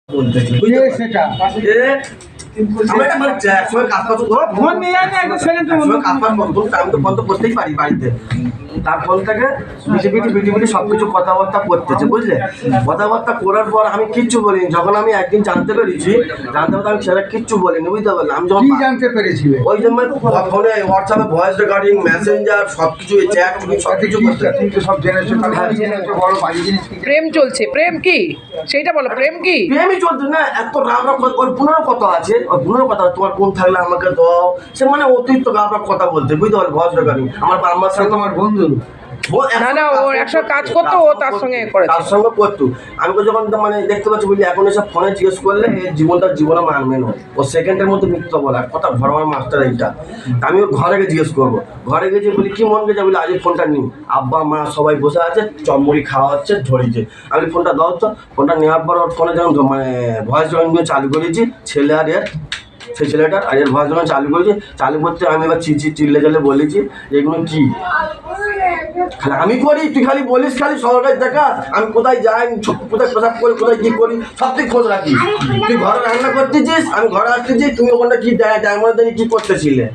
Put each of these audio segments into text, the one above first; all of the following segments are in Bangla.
বলতেছি সেটা করতেই পারি বাড়িতে তার ফোন থেকে বিটি সবকিছু কথাবার্তা করতেছে বুঝলে। কথাবার্তা করার পর আমি কিচ্ছু বলিনি। যখন আমি একদিন জানতে পেরেছি আমি সেটা কিচ্ছু বলিনি বুঝতে পারলাম। আমি যখন জানতে পেরেছি ওই জন্য ফোনে হোয়াটসঅ্যাপে ভয়েস রেকর্ডিং মেসেঞ্জার সবকিছু চ্যাট সবকিছু সব জেনেছে বড় ভারী জিনিস। প্রেম চলছে, প্রেম কি সেইটা বলো, প্রেম কি? প্রেমই চলছে না, এত রাম ওর পুনরও কথা আছে, ওর পুনরও কথা তোমার কোন থাকলে আমাকে দাও, সে মানে অতিরিক্ত রাম কথা বলতে বুঝতে পারো ভয়েস রেকর্ডিং। আমার সাথে তোমার বন্ধু না না, ও একসাথে কাজ করতো, ও তার সঙ্গে করেছে, তার সঙ্গে করতো। আমি তো যখন মানে দেখতে পাচ্ছি বুঝলি এখন এসব ফোনে জিজ্ঞেস করলে এই জীবনে মানবে না, ও সেকেন্ডের মধ্যে মিথ্যা বলা কথা ঘর মাস্টার এইটা। আমি ওর ঘরে গিয়ে জিজ্ঞেস করবো, ঘরে গেছি বলি কি মন গেছে, বলি আজ ফোনটা নিই, আব্বা মা সবাই বসে আছে, চমড়ি খাওয়া হচ্ছে, ধরেছে। আমি ফোনটা দাও তো, ফোনটা নেওয়ার পর ওর ফোনে যখন মানে ভয়েস রেকর্ডিং চালু করেছি ছেলে আর এর, সেই ছেলেটার আর এর ভয়েস যখন চালু করেছি, চালু করতে আমি এবার চিল্লে বলেছি এগুলো কি আমি করি, তুই খালি বলিস খালি সরকার দেখা আমি কোথায় যাই, কোথায় প্রসাদ করি, কোথায় কি করি সব তুই খোঁজ রাখিস। তুই ঘরে রান্না করতেছিস, আমি ঘরে আসতেছি, তুমি ওখানটা কি ডায়মন্ড দিয়ে কি করতেছিলে,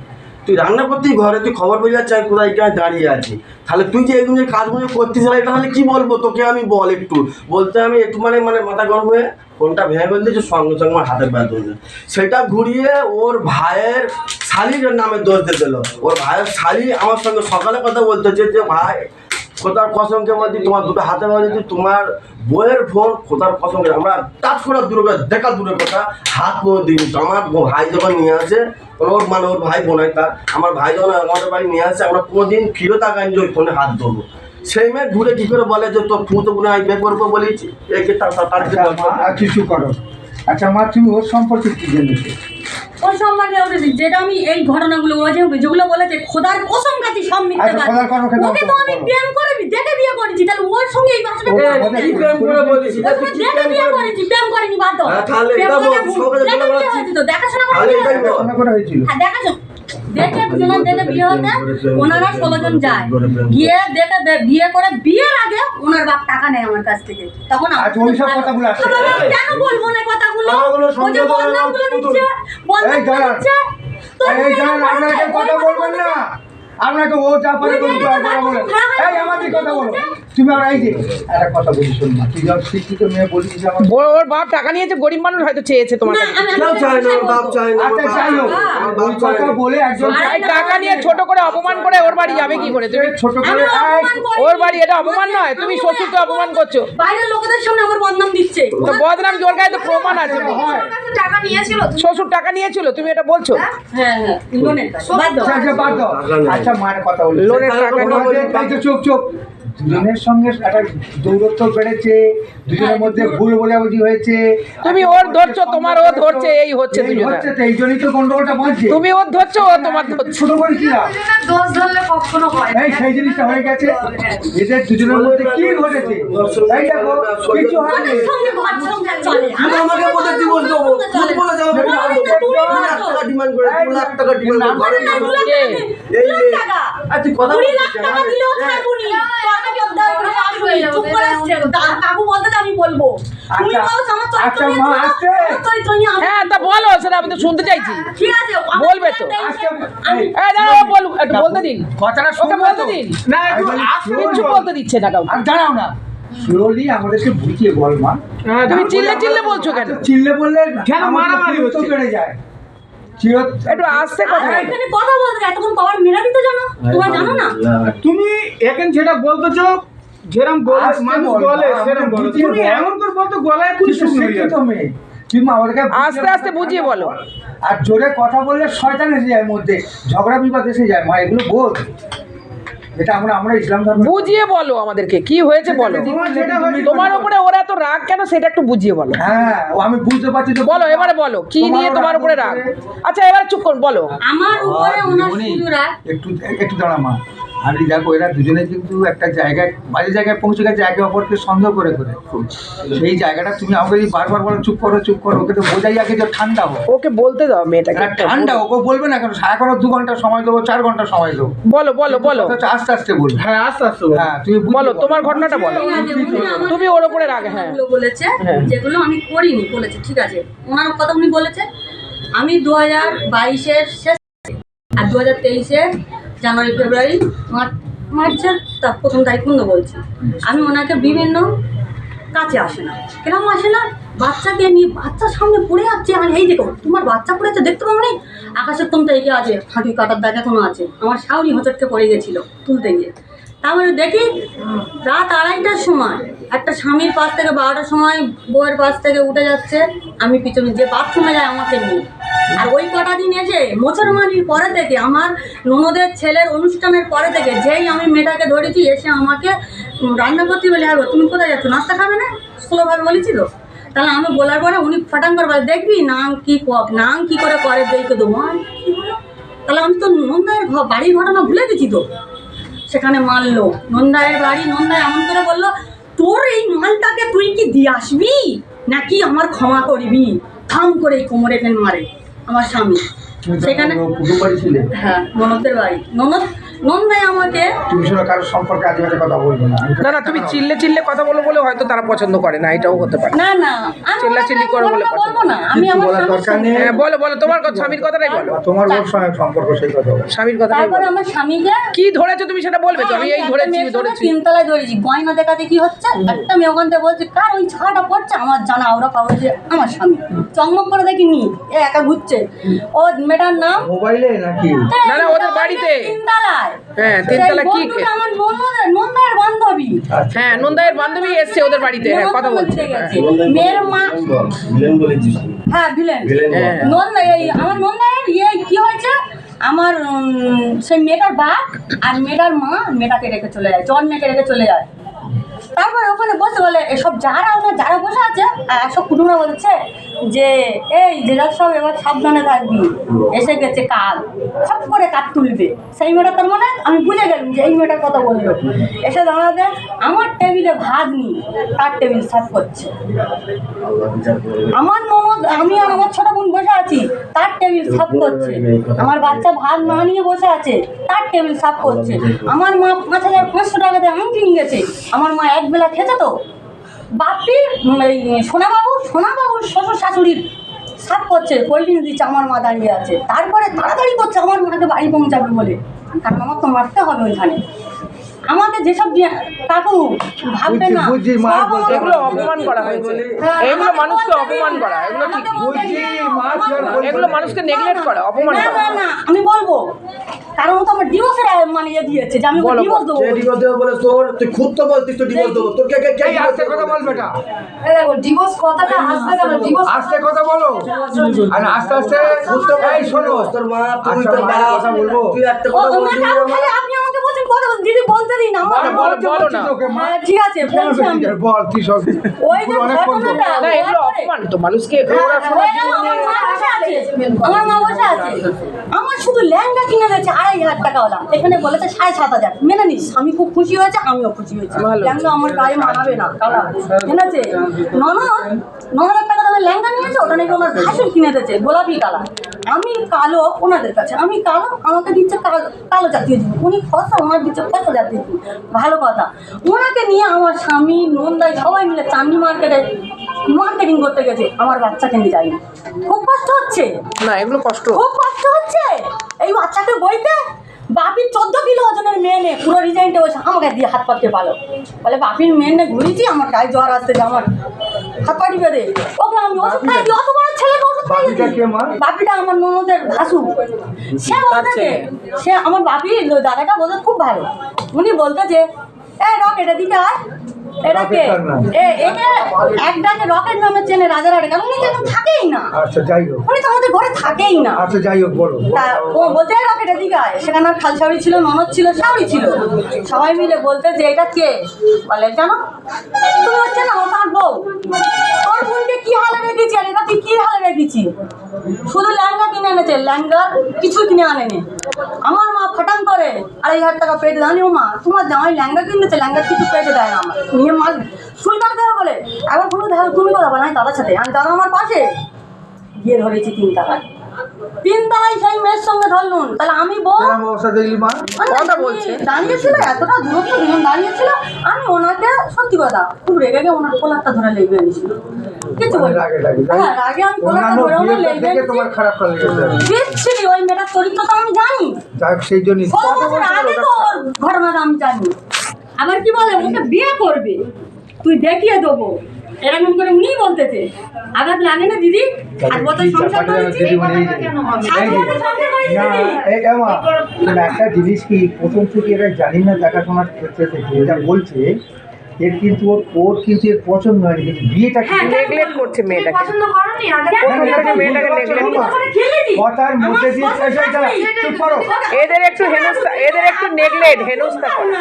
তুই রান্না করতেই ঘরে, তুই খবর পেয়ে যাচ্ছি আমি কোথায় এখানে দাঁড়িয়ে আছি। তাহলে তুই যে এইগুলো কাজগুলো করতেছিস এটা তাহলে কি বলবো তোকে আমি, বল একটু বলতে আমি একটু মানে মাথা গরম হয়ে ফোনটা ভেঙে ফেলতে যে সঙ্গে সঙ্গে আমার হাতের ব্যথা হয়ে সেটা ঘুরিয়ে ওর ভাইয়ের শালির নামে দোষ দিয়ে দিল। ওর ভাইয়ের শালি আমার সঙ্গে সকালে কথা বলতেছে যে ভাই কোথার কসমকে বলছি তোমার দুটো হাতে বলছি তোমার বইয়ের ফোন কোথার কসমকে, আমরা টাচ করার দূরে দেখা দূরের কথা হাত পো দিন। আমার ভাই যখন নিয়ে আসে ওর মানে ওর ভাই বোনাই তার, আমার ভাই যখন আমাদের বাড়ি নিয়ে আসে আমরা কোনোদিন ফিরে তাকাই যে ওই ফোনে হাত ধরবো। সেই মেয়ে ঘুরে কি করে বলে যে তোর ফুটো গুলো আমি বের করবো বলেছি তার কিছু করো। আচ্ছা মা তুমি ওর সম্পর্কে কি জেনেছো? ওই সম্মানে যেটা আমি এই ঘটনাগুলো যেগুলো বলেছে খোদার কসম খাচ্ছি সব মিথ্যে কথা। ওকে তো আমি প্রেম করেছি, দেখে বিয়ে করেছি, তাহলে ওর সঙ্গে এই ভাষাটা প্রেম করে বলেছি দেখে বিয়ে করেছি, প্রেম করিনি বাদ দাও। দেখাশোনা করে হয়েছিল। হ্যাঁ দেখাশোনা দেখে দুজনের দেখে বিয়ে হতে ওনারা 16 জন যায়, গিয়ে দেখে বিয়ে করে বিয়ের আগে ওনার বাপ টাকা নেয় আমার কাছ থেকে। তখন কেন বলবো না কথাগুলো, ও যে বদনামগুলো দিচ্ছে কথা বলবেন না আপনাকে, ও যা পারে আমাদের কথা বলো তুমি। আর এই যে একটা কথা বলি শোন না, তুই যখন শিক্ষিত মেয়ে বলিস ওর বাপ টাকা নিয়েছে, গরিব মানুষ হয়তো চেয়েছে তোমার কাছে। বলে একজন টাকা নিয়ে ছোট করে অপমান করে ওর বাড়ি যাবে কি করে? তুমি ছোট করে ওর বাড়ি, এটা অপমান নয়? তুমি শ্বশুরকে অপমান করছো, বাইরের লোকেদের সামনে আমার বদনাম দিচ্ছে। তো বদনাম কি? ওর কাছে তো প্রমাণ আছে, টাকা নিয়েছিল, শ্বশুর টাকা নিয়েছিল, তুমি এটা বলছো? হ্যাঁ হ্যাঁ লোনের বাদ দাও। আচ্ছা মায়ের কথা বলি, লোনের টাকা নিয়ে চুপ চুপ। দুজনের সঙ্গে একটা দৌরত্ব বেড়েছে, দুজনের মধ্যে ভুল বোঝাবুঝি হয়েছে, তুমি ওর ধরছো, তোমার ও ধরছে, এই হচ্ছে দুজনের, এই জন্যই তো গন্ডগোলটা বাঁধছে। তুমি ওর ধরছো, ও তোমার ধরছে। ছোট করে কি দোষ ধরলে কখনো হয় এই সেই জিনিসটা হয়ে গেছে। এদের দুজনের মধ্যে কি ঘটেছে এই দেখো, কিছু হয়নি। আমাকে বলে দিবস দেবো, ফুটবলে যাবো, 2 লাখ টাকা ডিমান্ড করে, 2 লাখ টাকা ডিমান্ড করে। এই আচ্ছা কথা বলছিস হ্যাঁ তা বলো, সেটা আমি তো শুনতে চাইছি। বলবে তো, একটু বলতে দিন, ওকে বলতে দিন। কিচ্ছু বলতে দিচ্ছে না কাউকে। দাঁড়াও না, স্লোলি আমাদেরকে বুঝিয়ে বল মা। তুমি চিল্লে বলছো কেন? চিল্লে বললে কেন মারামারি হচ্ছে, বেড়ে যায়। একটু আস্তে কথা বলতে এতক্ষণ পাওয়ার মেরাবি তো জানো, তোমরা জানো না? তুমি এখন যেটা বলতেছো যেরকম মানুষ বলে সেরকম বলো, তুমি এমন করে বলতো গলায় খুব শিক্ষিত মেয়ে, তুমি আমাদেরকে আস্তে আস্তে বুঝিয়ে বলো। আর জোরে কথা বললে শয়তান এসে যায়, মধ্যে ঝগড়া বিবাদ এসে যায়। মা এগুলো বোধ, এটা আমরা ইসলাম ধর্ম। বুঝিয়ে বলো আমাদেরকে কি হয়েছে বলো, তোমার উপরে ওরা এত রাগ কেন সেটা একটু বুঝিয়ে বলো। হ্যাঁ আমি বুঝতে পারছি তো, বলো এবারে বলো কি নিয়ে তোমার উপরে রাগ। আচ্ছা এবারে চুপ করুন, বলো। আমার উপরে ওনার শুধু রাগ। একটু দাঁড়া মা, আমি দেখো এরা দুজনে কিন্তু একটা জায়গায় বাজে জায়গায় পৌঁছে গেছে একে অপরকে সন্দেহ করে করে। সেই জায়গাটা তুমি আমাকে যদি বারবার বলো চুপ করো চুপ করো, ওকে তো বোঝাই আগে যে ঠান্ডা হোক। ওকে বলতে দাও মেয়েটাকে এরা ঠান্ডা ওকে বলবে না কেন, এখনো 2 ঘন্টা সময় দেবো 4 ঘন্টা সময় দেবো, বলো বলো বলো অথচ আস্তে আস্তে বলবে। হ্যাঁ আস্তে আস্তে বলো। হ্যাঁ তুমি বলো তোমার ঘটনাটা বলো। তুমি ওর উপরে রাগ, হ্যাঁ। যেগুলো বলেছে হ্যাঁ। যেগুলো আমি করিনি বলেছে, ঠিক আছে ওনার কথা উনি বলেছে। আমি 2022-এর শেষ আর 2023-এর জানুয়ারি ফেব্রুয়ারি মার্চের প্রথম তারিখ পর্যন্ত বলছি। আমি ওনাকে বিভিন্ন কাছে আসে না, কেরম আসে না, বাচ্চাকে নিয়ে বাচ্চার সামনে পড়ে যাচ্ছে। আমি এই দেখো তোমার বাচ্চা পড়ে আছে দেখতে পাবো না, আকাশের তোমটা এগিয়ে আছে, হাঁটু কাটার দাগ এখনো আছে, আমার শাউরি হোঁচটকে পড়ে গেছিলো তুলতে গিয়ে। তারপরে দেখি রাত 2:30টার সময় একটা স্বামীর পাশ থেকে 12টার সময় বউয়ের পাশ থেকে উঠে যাচ্ছে, আমি পিছনে যে বাথরুমে যায় আমাকে নিয়ে। আর ওই কটা দিন এসে মোচরমানির পরে থেকে আমার ননদের ছেলের অনুষ্ঠানের পরে থেকে যেই আমি মেয়েটাকে ধরেছি এসে আমাকে রান্না করতে বলে, হ্যাঁ তুমি কোথায় যাচ্ছ, নাস্তা খাবে না, স্লোভাবে বলেছি তো। তাহলে আমি বলার পরে উনি ফটাং করে বলে, দেখবি নাম কি করে দেখে দেবো। কি হলো, তাহলে আমি তো নন্দায়ের বাড়ির ঘটনা ভুলে গেছি তো। সেখানে মারলো নন্দায়ের বাড়ি, নন্দায় এমন করে বললো, তোর এই মালটাকে তুই কি দিয়ে আসবি নাকি আমার ক্ষমা করবি, থাম করে এই কোমরে টেনে মারে আমার স্বামী। সেখানে কুটুম বাড়ি ছিলে? হ্যাঁ ননদের বাড়ি, নন্দায় আমাকে তুমি শোনো কারোর সম্পর্কে আজে বাজে কথা বলবে না। না না তুমি চিল্লে কথা বলো বলে হয়তো তারা পছন্দ করে না, এটাও হতে পারে। না না আমি চিল্লাচিল্লি করো বলে ওনাকে বলবো না, আমি কিছু আমার বলার স্বামীর দরকার নেই। হ্যাঁ বলো বলো তোমার কথা, স্বামীর কথাটাই বলো। তোমার ওর সঙ্গে সম্পর্ক সেই কথা বলো। স্বামীর কথাটাই তারপরে বলো। আমার স্বামীকে কি ধরেছো তুমি সেটা বলবে তো, আমি এই ধরেছি 3 তলায় ধরেছি, গয়না দেখাতে কি হচ্ছে, একটা মেয়ে ওখান থেকে বলছে কার ওই ছাড়াটা পড়ছে, আমার জানা ওরা পাবো যে আমার স্বামী, চকমক করে দেখি নি এ একা ঘুরছে। ও মেয়েটার নাম মোবাইলে নাকি? না, না, ওদের বাড়িতে। 3 তলায়। হ্যাঁ 3 তলা কি বন্ধুটা আমার নন্দায়ের বান্ধবী। হ্যাঁ নন্দায়ের বান্ধবী এসছে ওদের বাড়িতে, হ্যাঁ কথা বলছে। গেছে মেয়ের মা, ভিলেন বলেছিস হ্যাঁ ভিলেন। হ্যাঁ। আমার নন্দায়ের কি হয়েছে, আমার সেই মেয়েটার বাপ আর মেয়েটার মা মেয়েটাকে রেখে চলে যায়, জন মেয়েকে রেখে চলে যায়। তারপরে ওখানে বসে বলে এসব যারা বসে আছে সব কুটুমরা বলছে যে এই জেলার সব এবার সাবধানে থাকবি, এসে গেছে কাল, সব করে কাঠ তুলবে। সেই মেয়েটা তার মানে আমি বুঝে গেলাম যে এই মেয়েটার কথা বললো। এসে দাঁড়াতে আমার টেবিলে ভাত নিয়ে তার টেবিল সাফ করছে। আমার ননদ, আমি আর আমার ছোট বোন বসে আছি, তার টেবিল সাফ করছে। আমার বাচ্চা ভাত না নিয়ে বসে আছে, তার টেবিল সাফ করছে। আমার মা 5,500 টাকা দিয়ে আংটি নিয়ে গেছে, আমার মা একবেলা খেতে তো। বাপি এই সোনাবাবুর শ্বশুর শাশুড়ির সাফ করছে, কোল্ড ড্রিঙ্কস দিচ্ছে, আমার মা দাঁড়িয়ে আছে। তারপরে তাড়াতাড়ি করছে আমার মাকে বাড়ি পৌঁছাবে বলে, কারণ আমার তো মারতে হবে ওইখানে। আমাকে যেসব কাকু ভাববে না, বুঝছি, মা সব বলতে আমাকে এগুলো অপমান করা হয়েছে, হ্যাঁ, এগুলো আমাকে মানুষকে বলতে অপমান দিন। করা, এগুলো ঠিক আমাকে বলতে বুঝছি, দিন। মা কি আর আমাকে- এগুলো মানুষকে নেগলেক্ট করা, অপমান না করা। না না আমি বলবো, কারণ ও তো আমার ডিভোর্সের মানে দিয়েছে যে আমি বলো, ডিভোর্স দেবো। যে ডিভোর্স দেবো বলে তুই খুব তো বলতিস তো ডিভোর্স দেবো, তোর কে এই আস্তে কথা বলবে এটা, ডিভোর্স কথাটা আসবে কেন, ডিভোর্স আস্তে কথা বলো। আর আস্তে আস্তে এই শোনো, তোর মা তুই আচ্ছা, তোর মায়ের বাপ, কথা বলবো। তুই একটা কথা বলবি না আমার। আপনি আমাকে বলছেন কথা বলতে, দিদি বলতে দিন আমার। বলো না। হ্যাঁ, ঠিক আছে বলছি আমি। বল তুই সব ওই যে অনেক বলবো। ঘটনাটা না এগুলো অপমান তো মানুষকে, ওরা ওই যে আমার মা বসে আছে, আমার মা বসে আছে, আমার শুধু ল্যাঙ্গা কিনে দিয়েছে 2,500 টাকাওয়ালা, এখানে বলেছে 7,500। মেনে নিস, আমি খুব খুশি হয়েছে, আমিও খুশি হয়েছি। ভালো। ল্যাঙ্গা আমার গায়ে মানাবে না কালার, ঠিক আছে। ননদ 9,000 টাকা দামের ল্যাঙ্গা নিয়েছে, ওটা নাকি ওনার ভাসুর কিনে দিয়েছে গোলাপি কালার। আমি কালো ওনাদের কাছে, আমি কালো, আমাকে দিচ্ছে কালো জাতীয় জীবন, উনি ফসা, ওনার দিচ্ছে ফসা জাতীয় জীবন। ভালো কথা, ওনাকে নিয়ে আমার স্বামী নন্দাই সবাই মিলে চাঁদনি মার্কেটে মার্কেটিং করতে গেছে, আমার বাচ্চাকে নিয়ে যায়নি। খুব কষ্ট হচ্ছে, না এগুলো কষ্ট। খুব কষ্ট হচ্ছে এই বাচ্চাকে বইতে। বাপির 14 কিলো ওজনের মেয়ে নে পুরো রিজাইনটা বসে আমাকে দিয়ে হাত পাততে পারো, বলে বাপির মেয়ে নে ঘুরেছি, আমার গায়ে জ্বর আসতে যে আমার হাত পাটি বেঁধে ওকে আমি ওষুধ খাই দিই, অত বড় ছেলেকে ওষুধ খাই বাপিটা কে মা? বাপিটা আমার ননদের ভাসু। সে বলতেছে, সে আমার বাপির দাদাটা বলতে খুব ভালো। উনি বলতেছে এই রকেট এদিকে আয়, এটাকে রকেট কার নাম? এটা একটাকে রকেট নামে চেনে রাজারহাটে, কারণ উনি যেন থাকেই না, আচ্ছা যাই হোক, উনি তো আমাদের ঘরে থাকেই না। আচ্ছা যাই হোক বলো। তা ও বলতে রকেটের দিকে আয়, সেখানে আর খাল শাউরি ছিল, ননদ ছিল, শাউরি ছিল, সবাই মিলে বলতে যে এটা কে, বলে জানো তুমি হচ্ছে না আমার বউ, তোর বোনকে কি হালে রেখেছি আর এটা তুই কি হালে রেখেছি। শুধু ল্যাঙ্গা কিনে এনেছে, ল্যাঙ্গা কিছু কিনে আনেনি। আমার মা ফটা পক্ষান্তরে 2,500 টাকা পেটে দানি ও মা তোমার জামাই ল্যাঙ্গা কিনতেছে, ল্যাঙ্গার কিছু পেটে দেয় না আমার নিয়ে মাল শুই করতে হবে বলে এখন কোনো দেখো তুমি কথা বলে আমি দাদার সাথে, আমি দাদা আমার পাশে গিয়ে ধরেছি 3 তলায়, 3 তলায় সেই মেয়ের সঙ্গে ধরলুন। তাহলে আমি বল এরকম অবস্থা দেখলি মা কথা বলছে। দাঁড়িয়েছিল এতটা দূরত্ব দুজন দাঁড়িয়েছিল, আমি ওনাকে সত্যি কথা খুব রেগে গিয়ে ওনার কোলারটা ধরে লেগে নিয়েছিল কিছু বলি রাগে লাগে, তাই? হ্যাঁ রাগে আমি কোলারটা অন্যান্য ধরে ওনার বিয়েটা লেগে দেখে তোমার খারাপ লেগেছে। বিচ্ছিরি ওই মেয়েটার চরিত্র তো আমি জানি, যাক সেই জন্যই 16 বছর আগে তো ওর ঘটনাটা আমি জানি। আবার কি বলে ওকে বিয়ে করবে তুই দেখিয়ে দেবো এরকম করে উনি বলতেছে। আঘাত লাগে না দিদি? 7 বছর সংসার করেছি, 7 বছর সংসার করেছি না, দিদি। এই এমা, তুমি একটা জিনিস কি প্রথম থেকে এরা জানি না দেখাশোনার ক্ষেত্রে থেকে এটা বলছে এর কিন্তু ওর কিন্তু এর পছন্দ হয়নি, কিন্তু বিয়েটা কি নেগলেক্ট করছে মেয়েটাকে। পছন্দ করনি আগে প্রথম থেকে মেয়েটাকে neglect করছে। কথার মধ্যে দিয়ে চুপ করো। এদের একটু হেনস্থা করে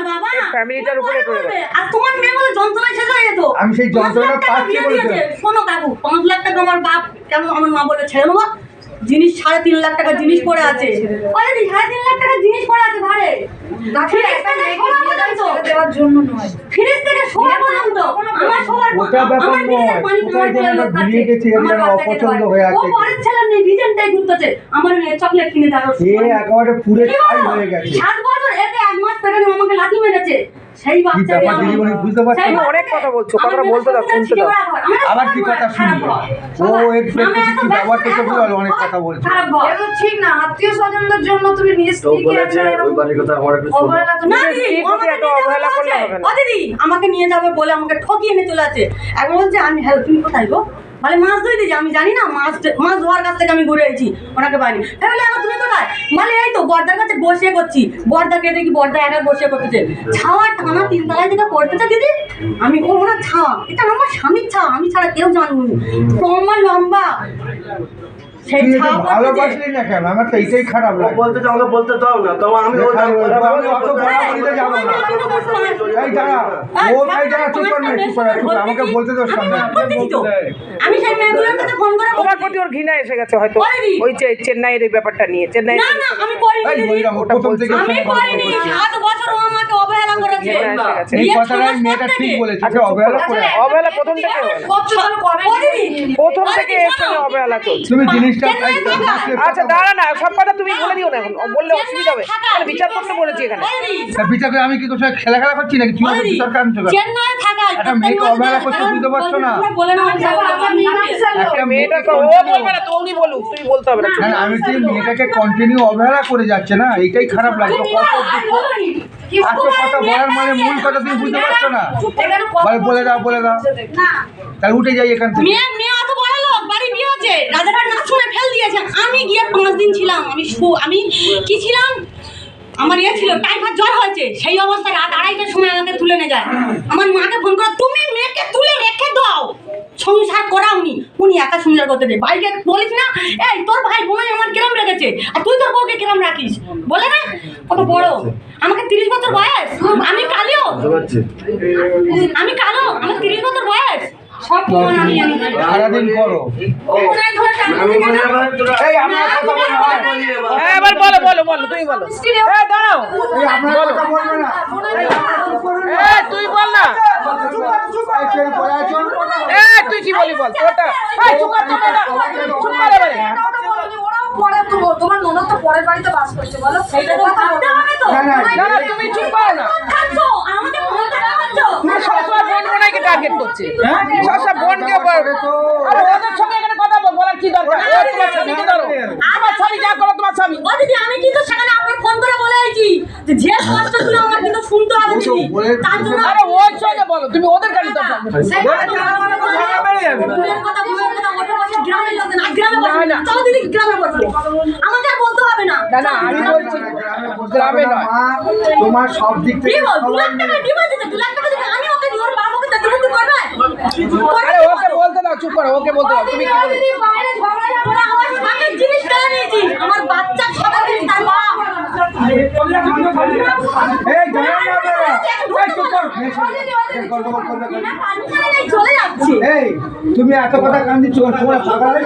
ফ্যামিলিটার উপরে করে দেয়। আর তোমার মেয়ে বলে যন্ত্রণায় শেষ হয়ে যেত। আমি সেই 5 লাখ যন্ত্রণা টাকা পাচ্ছি দিয়ে বলেছে। দিয়েছে। শোনো কাকু 5 লাখ টাকা আমার বাপ কেন আমার মা বলে ছেড়ে দেবো, জিনিস 3.5 লাখ টাকা জিনিস পড়ে আছে। অলরেডি 3.5 লাখ টাকা জিনিস পড়ে আছে ভাড়ে। ফ্রিজ থেকে শোয়া পর্যন্ত আমার শোয়ার ওটা ব্যাপার আমার ফ্রিজের নয়, পানি কোথায় যেন তোমার একটা বিয়ে গেছে, এর যেন অপছন্দ হয়ে আছে। ও পরের ছেলে নেই ডিজাইনটাই ঘুরতেছে আমার চকলেট কিনে দাও। এ একেবারে পুরে ছাই হয়ে গেছে। 7 বছর এতে 1 মাস পেটানো আমাকে লাথি মেরেছে। সেই কি বাচ্চা ব্যাপার দিদিমণি বুঝতে পারছো তুমি না? অনেক কথা বলছো, কথাটা বলতে দাও, শুনতে দাও। আবার কি কথা শুনবে? ও এর কি ব্যবহার করতে বলে অনেক কথা বলছে। ঠিক না, আত্মীয় স্বজনদের জন্য তুমি নিজের তো স্ত্রীকে বলেছে একটা ওই বাড়ির কথা আমার একটু শোনো। অবহেলা তো না নিজের দিদি, স্ত্রীর প্রতি আমাকে এত নিয়ে যাবে অবহেলা করলে বলছে। হবে না। ও দিদি আমাকে নিয়ে যাবে বলে আমাকে ঠকিয়ে এনে চলে আছে। একবার বলছে আমি হ্যালো তুমি কোথায় গো, বলে মাছ ধরে দিয়েছি, আমি জানি না মাছ ধোয়ার কাছ থেকে আমি ঘুরে এসেছি ওনাকে পাইনি। বলে আমার তুমি কোথায়, বলে এই তো বর্দার কাছে বসে করছি, বর্দাকে দেখি বর্দা একা বসে করতেছে, ছাওয়ার টানা 3 তলায় থেকে পড়তেছে দিদি। আমি ও ওনার ছাওয়া, এটা আমার স্বামীর ছাওয়া, আমি ছাড়া কেউ জানবো না, তোমার লম্বা সেই তুই এটা ছাওয়া পড়তেছে। ভালোবাসলি না কেন? আমার তো এইটাই খারাপ ও লাগে। বলতে চাও আমাকে বলতে দাও না, তোমার আমি ওর আমি অত বলাবলিতে যাবো না। এই দাঁড়া, ও এই দাঁড়া, চুপ কর না, চুপ কর, চুপ কর, আমাকে বলতে দাও সামনে। আমি সেই মেয়েগুলোর কাছে ফোন করে তোমার বলছি। প্রতি ওর ঘৃণা এসে গেছে হয়তো, বলেনি। ওই চেন্নাইয়ের এই ব্যাপারটা নিয়ে। চেন্নাই না না আমি করিনি এই দিদি। মহিলা প্রথম থেকে আমি করিনি, 7 বছর ও আমাকে অবহেলা করেছে। ঘৃণা এসে গেছে। এই বিয়ের কথাটাই 6 মাস মেয়েটা পর ঠিক থেকে। বলেছে, আচ্ছা, যে অবহেলা করে। অবহেলা প্রথম থেকে হয় না। ও দিদি, প্রথম ও থেকে দিদি, এর সঙ্গে শোনো। অবহেলা চলছে। তুমি জিনিসটা আচ্ছা দাঁড়া না, সব কথা তুমি বলে দিও না এখন, বললে অসুবিধা হবে। তাহলে বিচার করতে বলেছি এখানে। বিচার করে আমি কি তোর সঙ্গে খেলা করছি নাকি? তুই আমাকে বিচার কারণ চলে চেন্নাই থাকায় একটা মেয়েকে অবহেলা করতে বুঝতে পারছো না? বলে না আমি যাবো, আমি একটা মেয়েটা তো ও বলবে না, তো উনি বলুক, তুই বলতে হবে না। না না, আমি কি মেয়েটাকে কন্টিনিউ অবহেলা করে যাচ্ছে না, এইটাই খারাপ লাগছে। কত আজকে কথা বলার মানে মূল কথা তুমি বুঝতে পারছো না? বলে দাও না তাহলে উঠে যাই এখান থেকে। মেয়ে অত বড় লোক, বাড়ি বিয়ে হচ্ছে, রাজারহাট না শুনে ফেল দিয়েছে। আমি গিয়ে 5 দিন ছিলাম, আমি কি ছিলাম, আমার ছিল টাইফয়েড জ্বর হয়েছে, সেই অবস্থায় রাত 2:30টার সময় আমাকে তুলে নিয়ে যায়। আমার মাকে ফোন করে তুমি মেয়েকে তুলে রেখে দাও, সংসার করাওনি। উনি একা সংসার করতে দেয়, ভাইকে বলিস না এই তোর ভাই বোনাই আমার কিরম রেখেছে আর তুই তোর বউকে কিরম রাখিস, বলে না কত বড়। আমাকে 30 বছর বয়স, আমি কালো, আমার 30 বছর বয়স, সব প্রমাণ আমি জানি। সারাদিন করো। ওনায় ধরে আমি বলি এবার তোরা এই আমার কথা বলো না। হ্যাঁ এবার বলো তুমি বলো। এই দাঁড়াও, এই আপনার কথা বলবে না। এই তুই বল না। এই ছেড়ে পড়ে আছো। এই তুই কি বলি বল তোটা। এই চুপ কর এবারে। তোমার ননদ তো পরের বাড়িতে বাস করছে, বলো সেটা তো ভাবতে হবে তো। না না না না তুমি চুপ করো না। থাকছো আমাকে বলতে থাকছো। তুমি সবসময় বোনকে টার্গেট করছে। সবসময় বোনকে আরে ওদের সঙ্গে এখানে কথা বলার কি দরকার? ও তোমার স্বামীকে ধরো। আমার স্বামী যা করো তোমার স্বামী। ও দিদি আমি কিন্তু সেখানে আপনি ফোন করে বলে আইছি যে যে কষ্ট ছিল আমার কিন্তু শুনতে হবে দিদি। তার জন্য আরে ওর সঙ্গে বলো, তুমি ওদের কেন দরকার? গ্রামের কথা ওদের পাশে গ্রামের লোক না গ্রামে বসে না চলো দিদি গ্রামে বসবো, আমাকে আর বলতে হবে না। না না আমি বলছি গ্রামে নয়। মা, তোমার সব দিক থেকে দিব 2 লাখ টাকা দিব দিতে 2 লাখ টাকা দিতে আমি ওকে ওর বাবাকে তো তুমি করবে। আরে ওকে বলতে দাও, চুপ করো, ওকে বলতে দাও। তুমি কি বলো? দিদি বাইরে ঝগড়া করে আমার স্বামীর জিনিস কেড়ে নিয়েছি, আমার বাচ্চা সব জিনিস তার বাপ। এই জানেন না আপনারা? এই চুপ কর। চলে যাচ্ছে। এই তুমি এত কথা কান দিচ্ছ, তোমার পাগল হয়ে